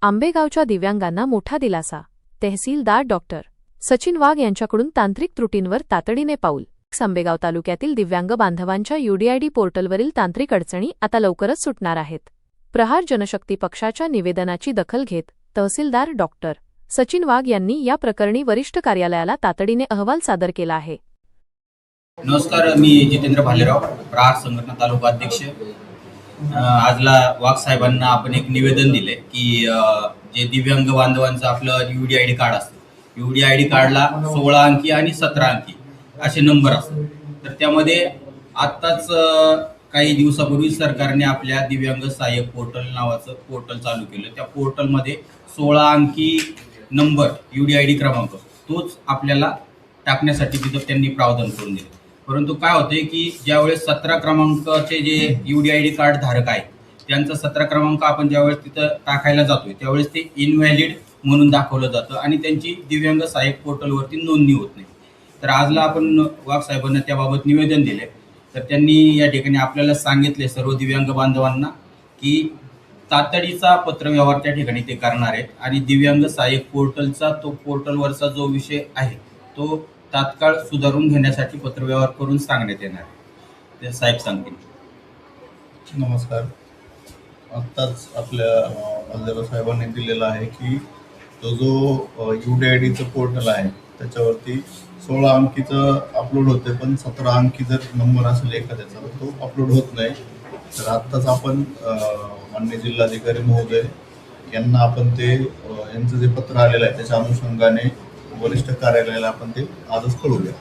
आंबेगावच्या दिव्यांगांना मोठा दिलासा. तहसीलदार डॉक्टर सचिन वाघ यांच्याकडून तांत्रिक त्रुटींवर तातडीने पाऊल. आंबेगाव तालुक्यातील दिव्यांग बांधवांच्या यूडीआयडी पोर्टलवरील तांत्रिक अडचणी आता लवकरच सुटणार आहेत. प्रहार जनशक्ती पक्षाच्या निवेदनाची दखल घेत तहसीलदार डॉक्टर सचिन वाघ यांनी या प्रकरणी वरिष्ठ कार्यालयाला तातडीने अहवाल सादर केला आहे. नमस्कार, मी जितेंद्र भालेराव, प्रहार संघटना तालुका अध्यक्ष. आजला वाघ साहेबांना आपण एक निवेदन दिले की जे दिव्यांग बांधवांचं आपलं यूडीआयडी कार्ड असतं, यूडीआयडी कार्डला 16 अंकी आणि 17 अंकी असे नंबर असतात. तर त्यामध्ये आत्ताच काही दिवसापूर्वी सरकारने आपल्या दिव्यांग सहाय्यक पोर्टल नावाचं पोर्टल चालू केलं. त्या पोर्टलमध्ये 16 अंकी नंबर यूडीआयडी क्रमांक तोच आपल्याला टाकण्यासाठी तिथं त्यांनी प्रावधान करून दिलं. परंतु काय होतंय की ज्यावेळेस 17 क्रमांकाचे जे यूडीआयडी कार्ड धारक आहे त्यांचा 17 क्रमांक आपण ज्यावेळेस तिथं टाकायला जातोय त्यावेळेस ते इनव्हॅलिड म्हणून दाखवलं जातं आणि त्यांची दिव्यांग सहाय्यक पोर्टलवरती नोंदणी होत नाही. तर आजला आपण वाघ साहेबांना त्याबाबत निवेदन दिले. तर त्यांनी या ठिकाणी आपल्याला सांगितले सर्व दिव्यांग बांधवांना की तातडीचा पत्रव्यवहार त्या ठिकाणी ते करणार आहेत आणि दिव्यांग सहाय्यक पोर्टलचा तो पोर्टलवरचा जो विषय आहे तो तात्काळ सुधारून घेण्यासाठी पत्रव्यवहार करून सांगण्यात येणार आहे. ते साहेब सांगतील. नमस्कार. आत्ताच आपल्या भालेराव साहेबांनी दिलेला आहे की तो जो यूडीआयडीचं पोर्टल आहे त्याच्यावरती 16 अंकीचं अपलोड होते, पण 17 अंकी जर नंबर असेल एखाद्याचा तर तो अपलोड होत नाही. तर आत्ताच आपण माननीय जिल्हाधिकारी महोदय यांना आपण ते यांचं जे पत्र आलेलं आहे त्याच्या अनुषंगाने वरिष्ठ कार्यालयाला आपण ते आजच कळवूया.